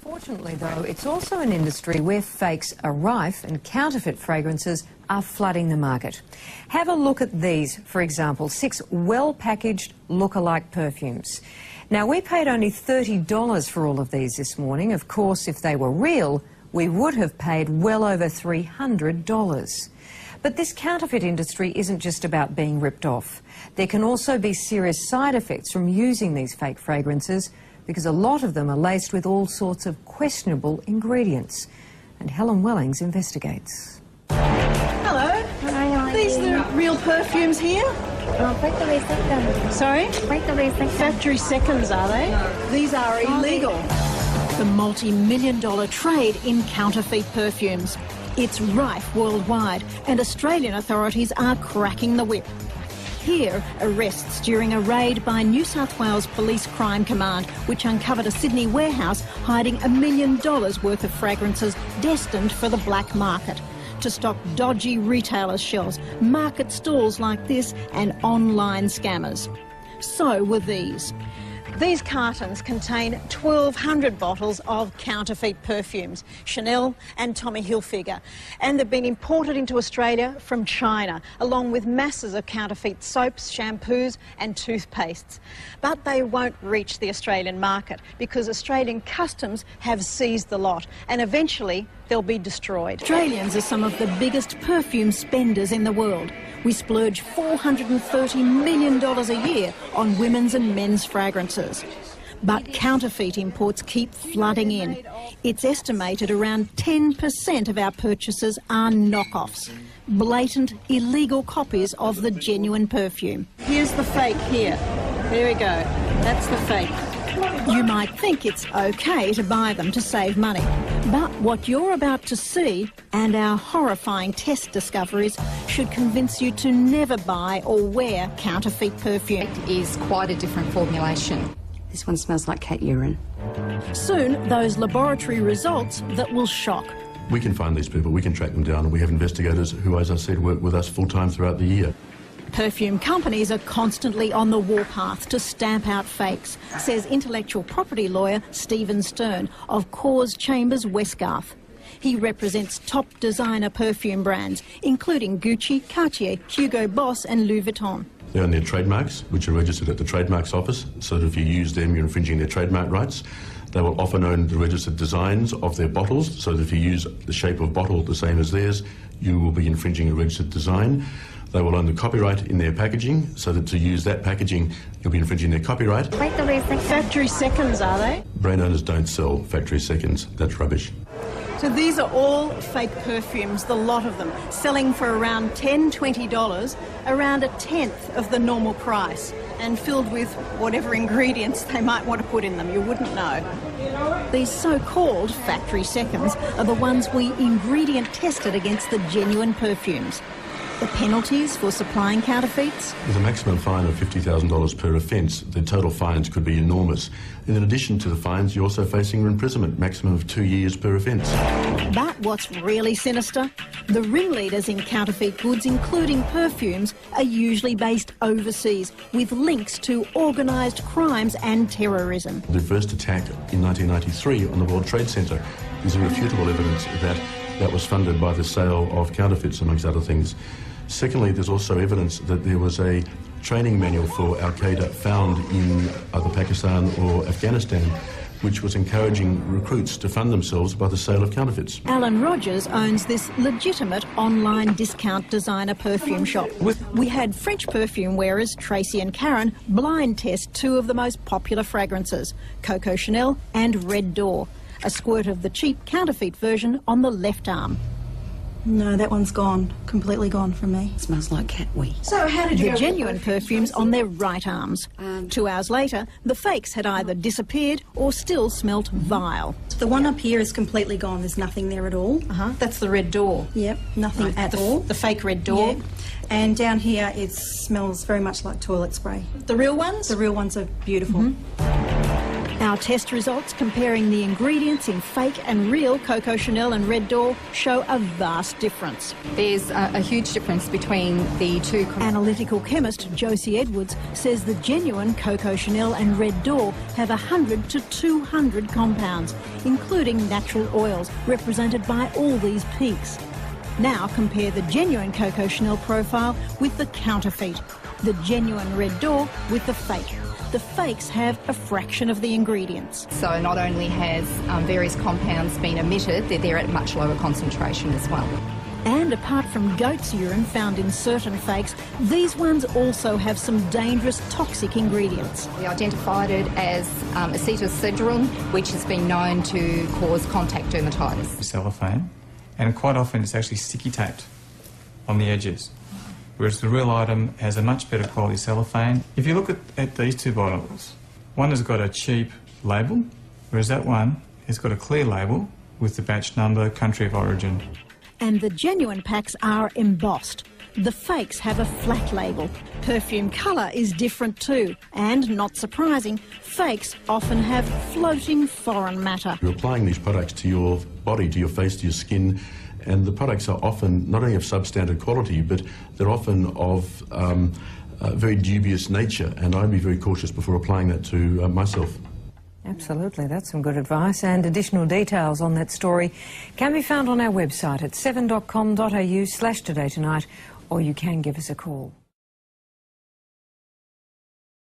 Unfortunately, though, it's also an industry where fakes are rife and counterfeit fragrances are flooding the market. Have a look at these, for example, 6 well-packaged look-alike perfumes. Now, we paid only $30 for all of these this morning. Of course, if they were real, we would have paid well over $300. But this counterfeit industry isn't just about being ripped off. There can also be serious side effects from using these fake fragrances, because a lot of them are laced with all sorts of questionable ingredients. And Helen Wellings investigates. Hello. Hi, These the real perfumes here? Factory seconds. Sorry? Factory seconds. Factory seconds, are they? These are illegal. The multi-million-dollar trade in counterfeit perfumes. It's rife worldwide, and Australian authorities are cracking the whip. Here, arrests during a raid by New South Wales Police Crime Command, which uncovered a Sydney warehouse hiding $1 million worth of fragrances destined for the black market, to stock dodgy retailers' shelves, market stalls like this, and online scammers. So were these. These cartons contain 1,200 bottles of counterfeit perfumes, Chanel and Tommy Hilfiger, and they've been imported into Australia from China, along with masses of counterfeit soaps, shampoos and toothpastes. But they won't reach the Australian market because Australian customs have seized the lot, and eventually they'll be destroyed. Australians are some of the biggest perfume spenders in the world. We splurge $430 million a year on women's and men's fragrances. But counterfeit imports keep flooding in. It's estimated around 10% of our purchases are knockoffs, blatant, illegal copies of the genuine perfume. Here's the fake here. There we go. That's the fake. You might think it's okay to buy them to save money, but what you're about to see and our horrifying test discoveries should convince you to never buy or wear counterfeit perfume. It is quite a different formulation. This one smells like cat urine. Soon, those laboratory results that will shock. We can find these people, we can track them down, and we have investigators who, as I said, work with us full-time throughout the year. Perfume companies are constantly on the warpath to stamp out fakes, says intellectual property lawyer Stephen Stern of Cause Chambers Westgarth. He represents top designer perfume brands, including Gucci, Cartier, Hugo Boss and Louis Vuitton. They own their trademarks, which are registered at the Trademarks Office, so that if you use them, you're infringing their trademark rights. They will often own the registered designs of their bottles, so that if you use the shape of bottle the same as theirs, you will be infringing a registered design. They will own the copyright in their packaging, so that to use that packaging, you'll be infringing their copyright. Factory seconds, are they? Brand owners don't sell factory seconds. That's rubbish. So these are all fake perfumes, the lot of them, selling for around $10, $20, around 1/10 of the normal price, and filled with whatever ingredients they might want to put in them. You wouldn't know. These so-called factory seconds are the ones we ingredient tested against the genuine perfumes. The penalties for supplying counterfeits? With a maximum fine of $50,000 per offence, the total fines could be enormous. And in addition to the fines, you're also facing imprisonment, maximum of 2 years per offence. But what's really sinister? The ringleaders in counterfeit goods, including perfumes, are usually based overseas, with links to organised crimes and terrorism. The first attack in 1993 on the World Trade Center is irrefutable evidence that that was funded by the sale of counterfeits, amongst other things. Secondly, there's also evidence that there was a training manual for Al-Qaeda found in either Pakistan or Afghanistan, which was encouraging recruits to fund themselves by the sale of counterfeits. Alan Rogers owns this legitimate online discount designer perfume shop. We had French perfume wearers Tracy and Karen blind test 2 of the most popular fragrances, Coco Chanel and Red Door, a squirt of the cheap counterfeit version on the left arm. No, that one's gone. Completely gone from me. It smells like cat wee. So how did you... The genuine perfumes on their right arms. 2 hours later, the fakes had either disappeared or still smelt vile. The one up here is completely gone. There's nothing there at all. That's the Red Door. Yep, nothing at all. The fake Red Door. Yeah. And down here, it smells very much like toilet spray. The real ones? The real ones are beautiful. Our test results comparing the ingredients in fake and real Coco Chanel and Red Door show a vast difference. There's a huge difference between the two. Analytical chemist Josie Edwards says the genuine Coco Chanel and Red Door have 100 to 200 compounds, including natural oils, represented by all these peaks. Now compare the genuine Coco Chanel profile with the counterfeit, the genuine Red Door with the fake. The fakes have a fraction of the ingredients. So not only has various compounds been emitted, they're at much lower concentration as well. And apart from goat's urine found in certain fakes, these ones also have some dangerous toxic ingredients. We identified it as acetylcedrine, which has been known to cause contact dermatitis. Cellophane, and quite often it's actually sticky taped on the edges, whereas the real item has a much better quality cellophane. If you look at these two bottles, one has got a cheap label, whereas that one has got a clear label with the batch number, country of origin. And the genuine packs are embossed. The fakes have a flat label. Perfume colour is different too. And, not surprising, fakes often have floating foreign matter. You're applying these products to your body, to your face, to your skin, and the products are often not only of substandard quality, but they're often of very dubious nature, and I'd be very cautious before applying that to myself. Absolutely, that's some good advice, and additional details on that story can be found on our website at 7.com.au/todaytonight, or you can give us a call.